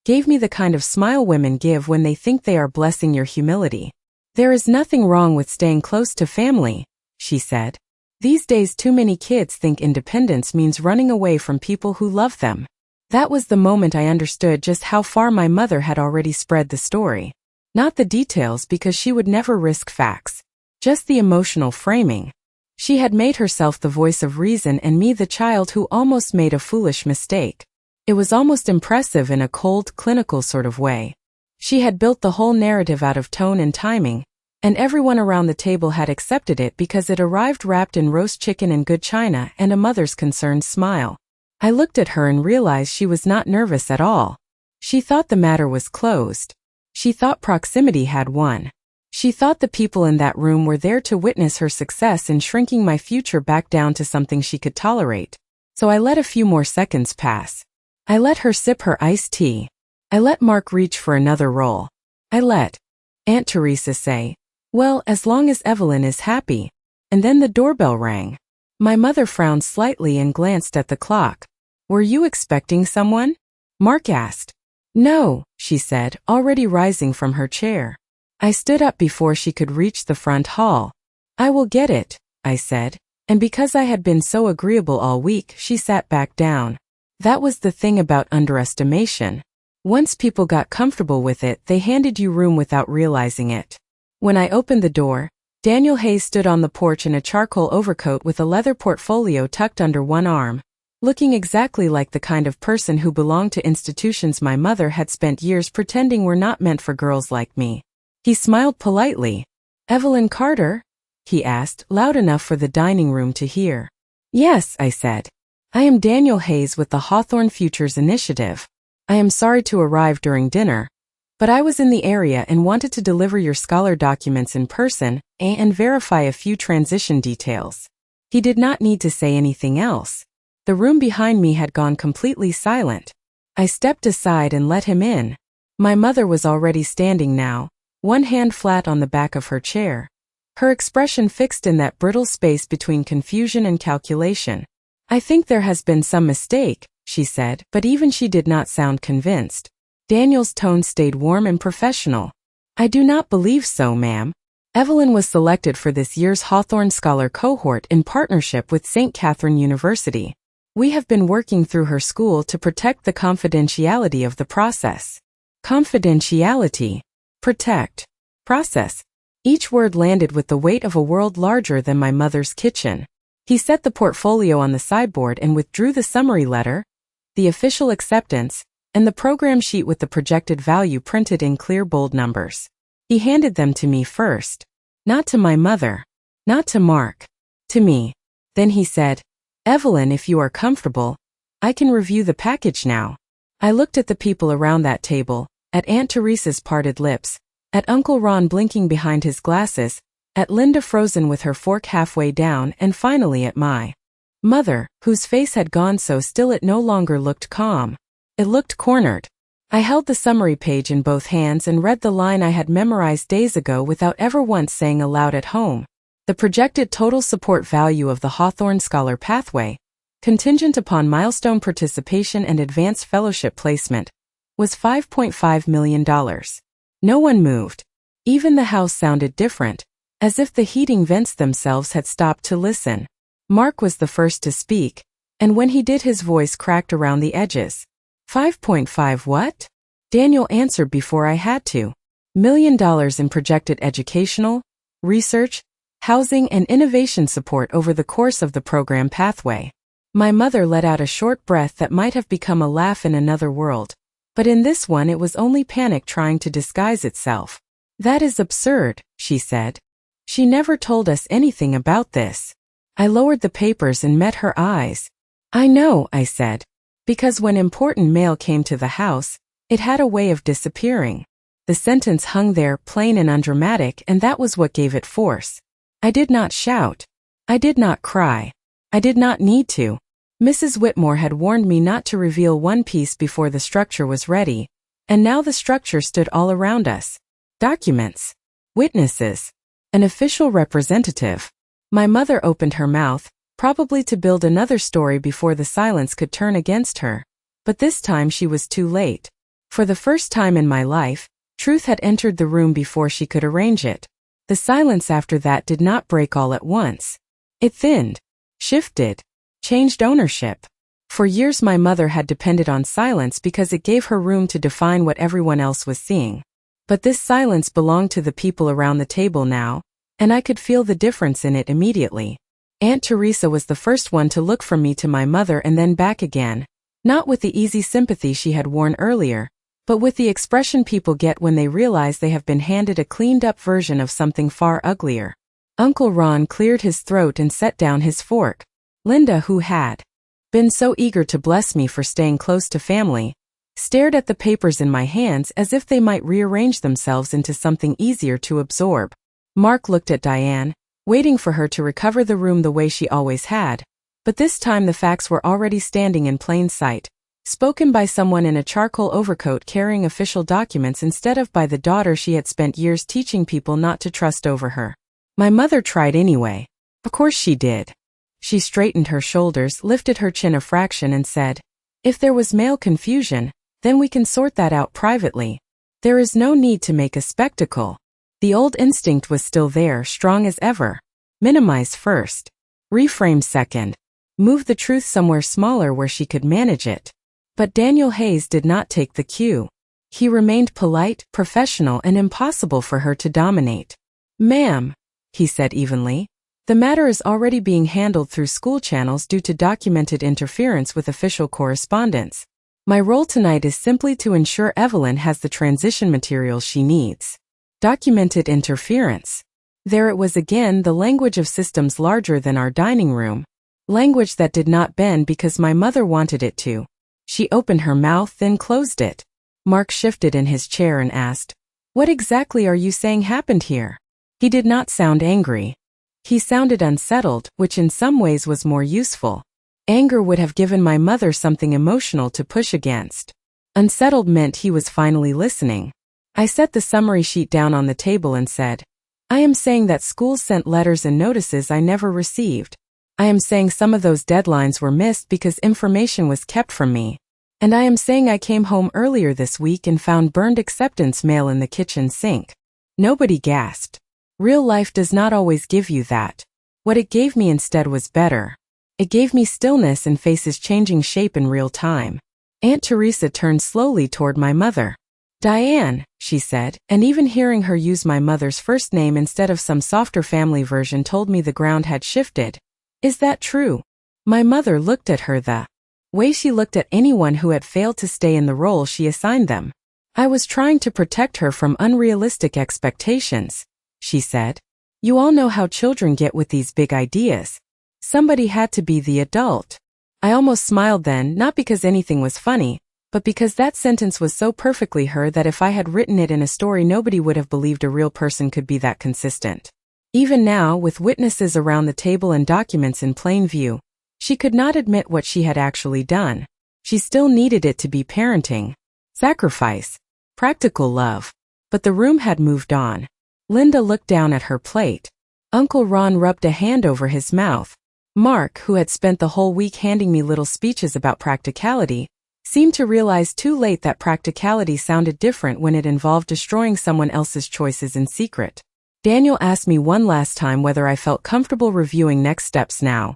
Speaker 1: gave me the kind of smile women give when they think they are blessing your humility. "There is nothing wrong with staying close to family," she said. "These days too many kids think independence means running away from people who love them." That was the moment I understood just how far my mother had already spread the story. Not the details, because she would never risk facts. Just the emotional framing. She had made herself the voice of reason and me the child who almost made a foolish mistake. It was almost impressive in a cold, clinical sort of way. She had built the whole narrative out of tone and timing, and everyone around the table had accepted it because it arrived wrapped in roast chicken and good china and a mother's concerned smile. I looked at her and realized she was not nervous at all. She thought the matter was closed. She thought proximity had won. She thought the people in that room were there to witness her success in shrinking my future back down to something she could tolerate. So I let a few more seconds pass. I let her sip her iced tea. I let Mark reach for another roll. I let Aunt Teresa say, "Well, as long as Evelyn is happy." And then the doorbell rang. My mother frowned slightly and glanced at the clock. "Were you expecting someone?" Mark asked. "No," she said, already rising from her chair. I stood up before she could reach the front hall. "I will get it," I said, and because I had been so agreeable all week, she sat back down. That was the thing about underestimation. Once people got comfortable with it, they handed you room without realizing it. When I opened the door, Daniel Hayes stood on the porch in a charcoal overcoat with a leather portfolio tucked under one arm, looking exactly like the kind of person who belonged to institutions my mother had spent years pretending were not meant for girls like me. He smiled politely. "Evelyn Carter?" he asked, loud enough for the dining room to hear. "Yes," I said. "I am Daniel Hayes with the Hawthorne Futures Initiative. I am sorry to arrive during dinner, but I was in the area and wanted to deliver your scholar documents in person and verify a few transition details." He did not need to say anything else. The room behind me had gone completely silent. I stepped aside and let him in. My mother was already standing now, one hand flat on the back of her chair, her expression fixed in that brittle space between confusion and calculation. "I think there has been some mistake," she said, but even she did not sound convinced. Daniel's tone stayed warm and professional. "I do not believe so, ma'am. Evelyn was selected for this year's Hawthorne Scholar Cohort in partnership with St. Catherine University. We have been working through her school to protect the confidentiality of the process." Confidentiality. Protect. Process. Each word landed with the weight of a world larger than my mother's kitchen. He set the portfolio on the sideboard and withdrew the summary letter, the official acceptance, and the program sheet with the projected value printed in clear bold numbers. He handed them to me first. Not to my mother. Not to Mark. To me. Then he said, "Evelyn, if you are comfortable, I can review the package now." I looked at the people around that table, at Aunt Teresa's parted lips, at Uncle Ron blinking behind his glasses, at Linda frozen with her fork halfway down, and finally at my Mother, whose face had gone so still it no longer looked calm. It looked cornered. I held the summary page in both hands and read the line I had memorized days ago without ever once saying aloud at home. The projected total support value of the Hawthorne Scholar Pathway, contingent upon milestone participation and advanced fellowship placement, was $5.5 million. No one moved. Even the house sounded different, as if the heating vents themselves had stopped to listen. Mark was the first to speak, and when he did his voice cracked around the edges. 5.5 what? Daniel answered before I had to. $1 million in projected educational, research, housing and innovation support over the course of the program pathway. My mother let out a short breath that might have become a laugh in another world, but in this one it was only panic trying to disguise itself. That is absurd, she said. She never told us anything about this. I lowered the papers and met her eyes. I know, I said, because when important mail came to the house, it had a way of disappearing. The sentence hung there plain and undramatic, and that was what gave it force. I did not shout. I did not cry. I did not need to. Mrs. Whitmore had warned me not to reveal one piece before the structure was ready, and now the structure stood all around us. Documents. Witnesses. An official representative. My mother opened her mouth, probably to build another story before the silence could turn against her. But this time she was too late. For the first time in my life, truth had entered the room before she could arrange it. The silence after that did not break all at once. It thinned, shifted, changed ownership. For years my mother had depended on silence because it gave her room to define what everyone else was seeing. But this silence belonged to the people around the table now, and I could feel the difference in it immediately. Aunt Teresa was the first one to look from me to my mother and then back again, not with the easy sympathy she had worn earlier, but with the expression people get when they realize they have been handed a cleaned-up version of something far uglier. Uncle Ron cleared his throat and set down his fork. Linda, who had been so eager to bless me for staying close to family, stared at the papers in my hands as if they might rearrange themselves into something easier to absorb. Mark looked at Diane, waiting for her to recover the room the way she always had, but this time the facts were already standing in plain sight, spoken by someone in a charcoal overcoat carrying official documents instead of by the daughter she had spent years teaching people not to trust over her. My mother tried anyway. Of course she did. She straightened her shoulders, lifted her chin a fraction and said, "If there was male confusion, then we can sort that out privately. There is no need to make a spectacle." The old instinct was still there, strong as ever. Minimize first. Reframe second. Move the truth somewhere smaller where she could manage it. But Daniel Hayes did not take the cue. He remained polite, professional, and impossible for her to dominate. "Ma'am," he said evenly, "the matter is already being handled through school channels due to documented interference with official correspondence. My role tonight is simply to ensure Evelyn has the transition materials she needs." Documented interference. There it was again, the language of systems larger than our dining room. Language that did not bend because my mother wanted it to. She opened her mouth, then closed it. Mark shifted in his chair and asked, "What exactly are you saying happened here?" He did not sound angry. He sounded unsettled, which in some ways was more useful. Anger would have given my mother something emotional to push against. Unsettled meant he was finally listening. I set the summary sheet down on the table and said, "I am saying that schools sent letters and notices I never received. I am saying some of those deadlines were missed because information was kept from me. And I am saying I came home earlier this week and found burned acceptance mail in the kitchen sink." Nobody gasped. Real life does not always give you that. What it gave me instead was better. It gave me stillness and faces changing shape in real time. Aunt Teresa turned slowly toward my mother. "Diane," she said, and even hearing her use my mother's first name instead of some softer family version told me the ground had shifted. "Is that true?" My mother looked at her the way she looked at anyone who had failed to stay in the role she assigned them. "I was trying to protect her from unrealistic expectations," she said. "You all know how children get with these big ideas. Somebody had to be the adult." I almost smiled then, not because anything was funny, but because that sentence was so perfectly her that if I had written it in a story nobody would have believed a real person could be that consistent. Even now, with witnesses around the table and documents in plain view, She could not admit what she had actually done. She still needed it to be parenting, sacrifice, practical love. But the room had moved on. Linda looked down at her plate. Uncle Ron rubbed a hand over his mouth. Mark, who had spent the whole week handing me little speeches about practicality, seemed to realize too late that practicality sounded different when it involved destroying someone else's choices in secret. Daniel asked me one last time whether I felt comfortable reviewing next steps now,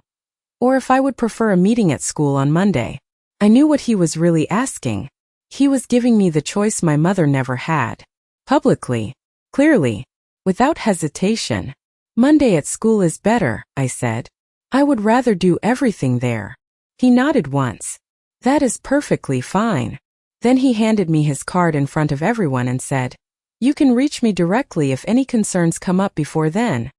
Speaker 1: or if I would prefer a meeting at school on Monday. I knew what he was really asking. He was giving me the choice my mother never had. Publicly, clearly, without hesitation. Monday at school is better, I said. I would rather do everything there. He nodded once. That is perfectly fine. Then he handed me his card in front of everyone and said, "You can reach me directly if any concerns come up before then."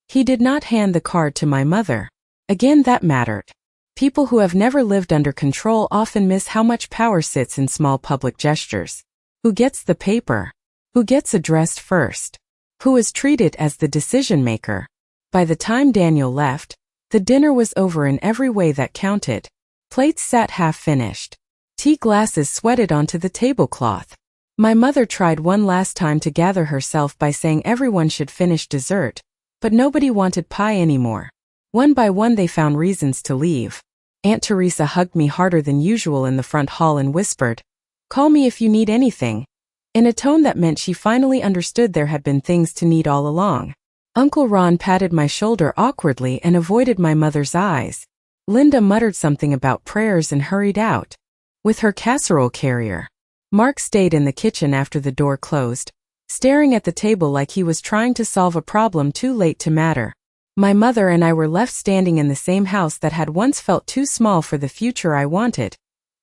Speaker 1: He did not hand the card to my mother. Again, that mattered. People who have never lived under control often miss how much power sits in small public gestures. Who gets the paper? Who gets addressed first? Who is treated as the decision maker? By the time Daniel left, the dinner was over in every way that counted. Plates sat half-finished. Tea glasses sweated onto the tablecloth. My mother tried one last time to gather herself by saying everyone should finish dessert, but nobody wanted pie anymore. One by one they found reasons to leave. Aunt Teresa hugged me harder than usual in the front hall and whispered, "Call me if you need anything," in a tone that meant she finally understood there had been things to need all along. Uncle Ron patted my shoulder awkwardly and avoided my mother's eyes. Linda muttered something about prayers and hurried out with her casserole carrier. Mark stayed in the kitchen after the door closed, staring at the table like he was trying to solve a problem too late to matter. My mother and I were left standing in the same house that had once felt too small for the future I wanted.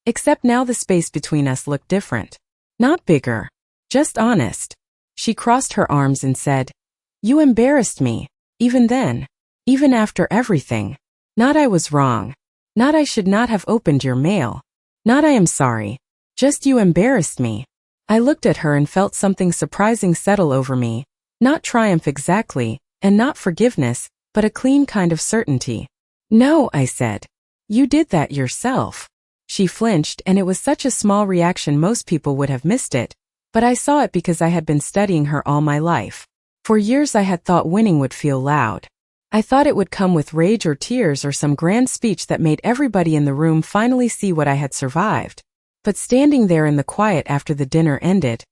Speaker 1: Except now the space between us looked different. Not bigger, just honest. She crossed her arms and said, "You embarrassed me, even then, even after everything. Not I was wrong. Not I should not have opened your mail. Not I am sorry. Just you embarrassed me." I looked at her and felt something surprising settle over me. Not triumph exactly, and not forgiveness, but a clean kind of certainty. "No," I said. "You did that yourself." She flinched, and it was such a small reaction most people would have missed it, but I saw it because I had been studying her all my life. For years I had thought winning would feel loud. I thought it would come with rage or tears or some grand speech that made everybody in the room finally see what I had survived. But standing there in the quiet after the dinner ended,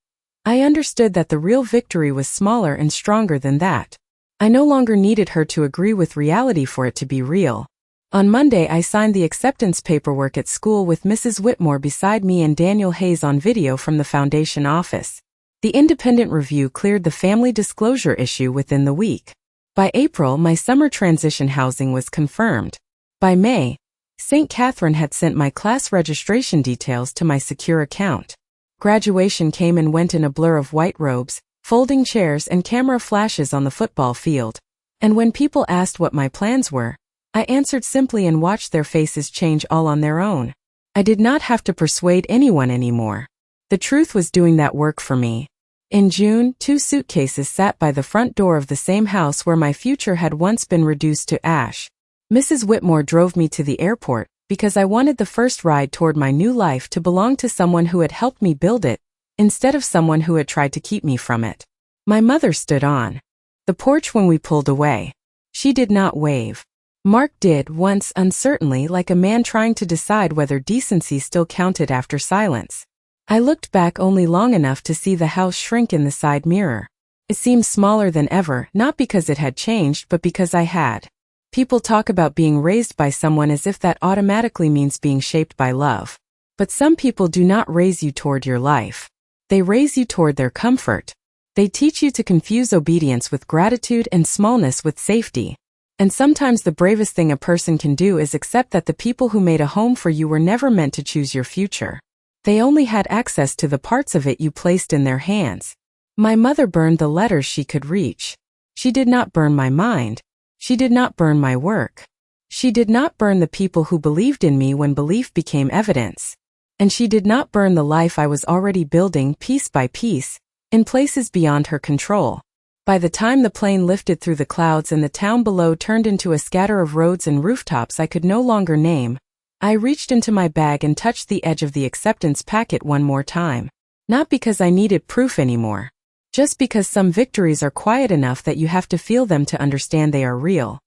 Speaker 1: I understood that the real victory was smaller and stronger than that. I no longer needed her to agree with reality for it to be real. On Monday I signed the acceptance paperwork at school with Mrs. Whitmore beside me and Daniel Hayes on video from the foundation office. The independent review cleared the family disclosure issue within the week. By April, my summer transition housing was confirmed. By May, St. Catherine had sent my class registration details to my secure account. Graduation came and went in a blur of white robes, folding chairs and camera flashes on the football field. And when people asked what my plans were, I answered simply and watched their faces change all on their own. I did not have to persuade anyone anymore. The truth was doing that work for me. In June, 2 suitcases sat by the front door of the same house where my future had once been reduced to ash. Mrs. Whitmore drove me to the airport because I wanted the first ride toward my new life to belong to someone who had helped me build it, instead of someone who had tried to keep me from it. My mother stood on the porch when we pulled away. She did not wave. Mark did once uncertainly, like a man trying to decide whether decency still counted after silence. I looked back only long enough to see the house shrink in the side mirror. It seemed smaller than ever, not because it had changed but because I had. People talk about being raised by someone as if that automatically means being shaped by love. But some people do not raise you toward your life. They raise you toward their comfort. They teach you to confuse obedience with gratitude and smallness with safety. And sometimes the bravest thing a person can do is accept that the people who made a home for you were never meant to choose your future. They only had access to the parts of it you placed in their hands. My mother burned the letters she could reach. She did not burn my mind. She did not burn my work. She did not burn the people who believed in me when belief became evidence. And she did not burn the life I was already building piece by piece, in places beyond her control. By the time the plane lifted through the clouds and the town below turned into a scatter of roads and rooftops I could no longer name, I reached into my bag and touched the edge of the acceptance packet one more time. Not because I needed proof anymore. Just because some victories are quiet enough that you have to feel them to understand they are real.